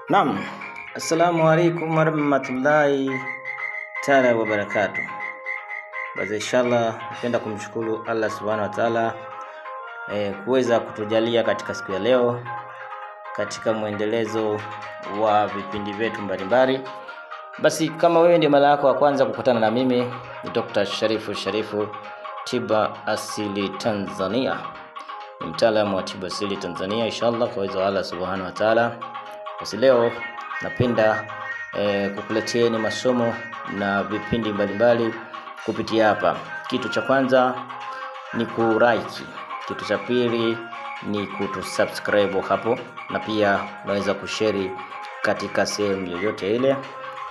Naam, assalamu alaikum warahmatullahi taala wabarakatuh. Basi inshallah napenda kumshukuru Allah subhanahu wa ta'ala kuweza kutujalia katika siku ya leo katika muendelezo wa vipindi vyetu mbalimbali. Basi kama wewe ndiye mara yako ya kwanza kukutana na mimi, ni Dr. Sharifu Tiba Asili Tanzania. Ni mtaalamu wa tiba asili Tanzania inshallah kwa uwezo wa Allah subhanahu wa ta'ala. Basi leo napenda kukuleteeni masomo na vipindi mbalimbali kupitia hapa. Kitu cha kwanza ni kulike, kitu cha pili ni kutusubscribe hapo, na pia unaweza kushare katika sehemu yoyote ile,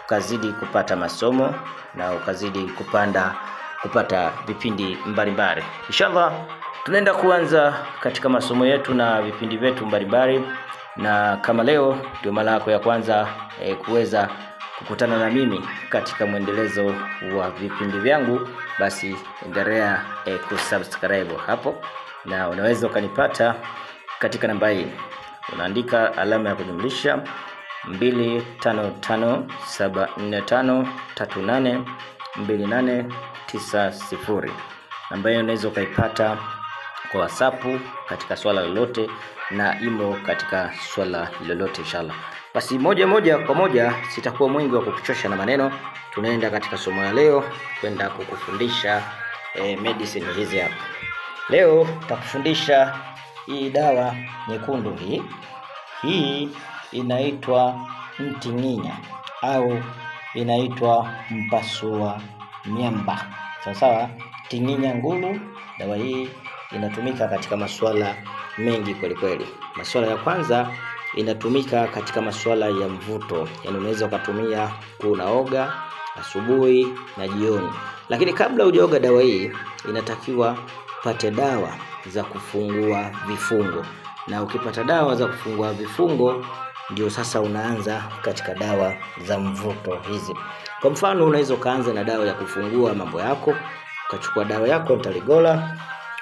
ukazidi kupata masomo na ukazidi kupata vipindi mbalimbali. Inshallah tunaenda kuanza katika masomo yetu na vipindi vyetu mbalimbali. Na kama leo ndio mara yako ya kwanza kuweza kukutana na mimi katika muendelezo wa vipindi vyangu, basi endelea kusubscribe hapo, na unaweza ukanipata katika namba hii. Unaandika alama ya kujumlisha 255745382890. Namba hiyo unaweza ukaipata kwa WhatsApp katika swala lolote na imo katika swala lolote inshallah. Basi moja kwa moja, sitakuwa mwingi wa kukuchosha na maneno. Tunaenda katika somo la leo kwenda kukufundisha medicine hizi hapa. Leo tutakufundisha hii dawa nyekundu hii inaitwa mtinginya au inaitwa mpasua miamba. Sawa, tinginya ngulu. Dawa hii inatumika katika masuala mengi kweli. Masuala ya kwanza, inatumika katika masuala ya mvuto. Yaani unaweza ukatumia kunaoga asubuhi na jioni. Lakini kabla hujaoga dawa hii, inatakiwa pate dawa za kufungua vifungo. Na ukipata dawa za kufungua vifungo, ndio sasa unaanza katika dawa za mvuto hizi. Kwa mfano, unaweza kaanza na dawa ya kufungua mambo yako. Ukachukua dawa yako Taligola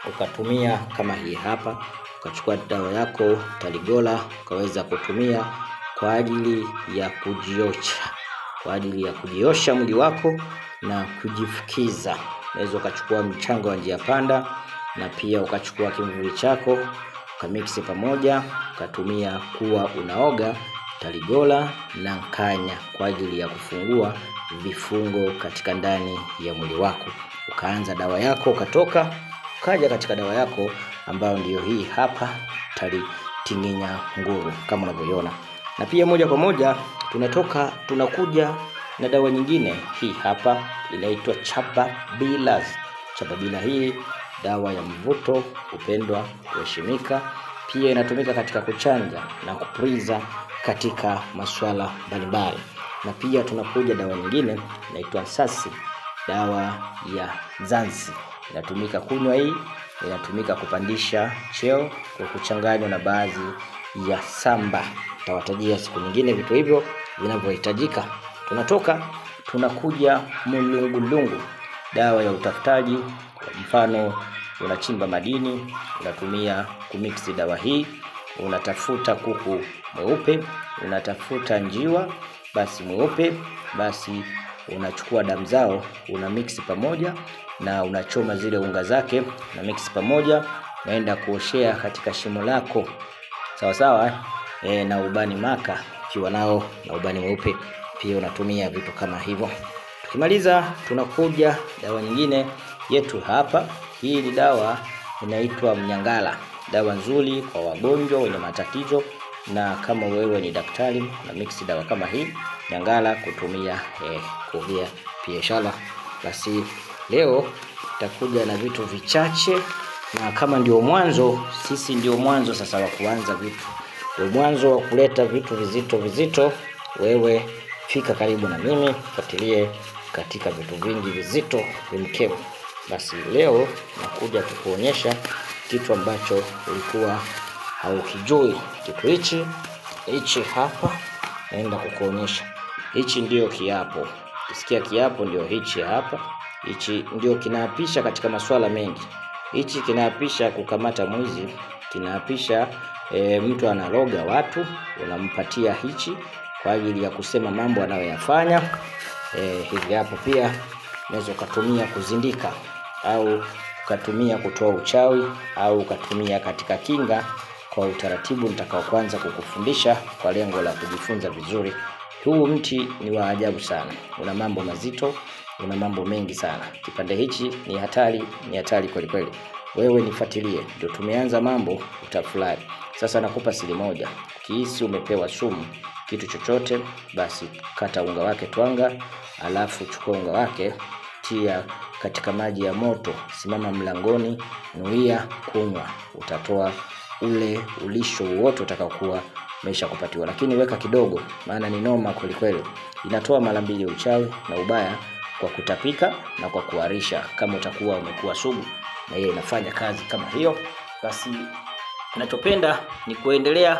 ukatumia kama hii hapa. Ukachukua dawa yako Taligola ukaweza kutumia kwa ajili ya kujiosha mwili wako na kujifukiza. Unaweza ukachukua mchanga wa njia panda, na pia ukachukua kimvuli chako ukamix pamoja, ukatumia kuwa unaoga Taligola na nkanya kwa ajili ya kufungua vifungo katika ndani ya mwili wako. Ukaanza dawa yako, ukatoka ukaja katika dawa yako ambayo ndiyo hii hapa tinginya nguru kama unavyoiona. Na pia moja kwa moja tunakuja na dawa nyingine hii hapa, inaitwa Chapabila. Chapabila hii dawa ya mvuto, upendwa, kuheshimika. Pia inatumika katika kuchanja na kupriza katika masuala mbalimbali. Na pia tunakuja dawa nyingine inaitwa Nsasi, dawa ya Zanzi. Inatumika kunywa hii, inatumika kupandisha cheo kwa kuchanganywa na baadhi ya samba. Tawatajia siku nyingine vitu hivyo vinavyohitajika. Tunakuja mulungulungu, dawa ya utafutaji. Kwa mfano, unachimba madini, unatumia kumix dawa hii. Unatafuta kuku mweupe, unatafuta njiwa basi mweupe, basi unachukua damu zao una mix pamoja na unachoma zile unga zake na mix pamoja, naenda kuoshea katika shimo lako sawa na ubani maka ukiwa nao na ubani mweupe pia unatumia vitu kama hivyo. Tukimaliza tunakuja dawa nyingine yetu hapa. Hii ni dawa inaitwa mnyangala, dawa nzuri kwa wagonjwa wenye matatizo. Na kama wewe ni daktari na mix dawa kama hii nyangala kutumia kuogea pia inshallah. Basi leo tutakuja na vitu vichache, na kama ndio mwanzo, sisi ndio mwanzo sasa wa kuanza vitu, ndio mwanzo wa kuleta vitu vizito. Wewe fika karibu na mimi, fuatilie katika vitu vingi vizito vimkevu. Basi leo nakuja kukuonyesha kitu ambacho ulikuwa haukijui. Kitu hichi hapa naenda kukuonyesha. Hichi ndio kiapo. Ukisikia kiapo ndio hichi hapa. Hichi ndio kinaapisha katika masuala mengi. Hichi kinaapisha kukamata mwizi, kinaapisha mtu analoga watu, unampatia hichi kwa ajili ya kusema mambo anayoyafanya. Hivi hapo pia unaweza kutumia kuzindika, au ukatumia kutoa uchawi, au ukatumia katika kinga, kwa utaratibu nitakao kwanza kukufundisha kwa lengo la kujifunza vizuri. Huu mti ni wa ajabu sana, una mambo mazito, una mambo mengi sana. Kipande hichi ni hatari kweli kweli. Wewe nifuatilie, ndio tumeanza mambo, utafurahi. Sasa nakupa siri moja. Ukihisi umepewa sumu kitu chochote, basi kata unga wake, twanga, alafu chukua unga wake, tia katika maji ya moto, simama mlangoni, nuia kunywa. Utatoa ule ulisho wote utakaokuwa umesha kupatiwa, lakini weka kidogo, maana ni noma kweli kweli. Inatoa mara mbili uchawi na ubaya kwa kutapika na kwa kuharisha. Kama utakuwa umekuwa sugu na yeye inafanya kazi kama hiyo, basi ninachopenda ni kuendelea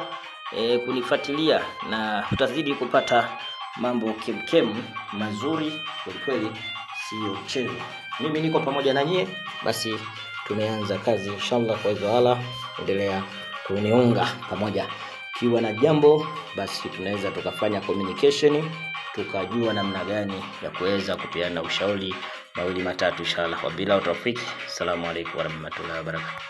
kunifuatilia, na utazidi kupata mambo kemkem mazuri kweli kweli, sio chezo. Mimi niko pamoja na nyie, basi tumeanza kazi inshallah. Kwa hivyo hala, endelea kuniunga pamoja. Kiwa na jambo, basi tunaweza tukafanya communication, tukajua namna gani ya kuweza kupeana ushauri mawili matatu inshallah. Wabila utafiki. Assalamu alaikum warahmatullahi wabarakatuh.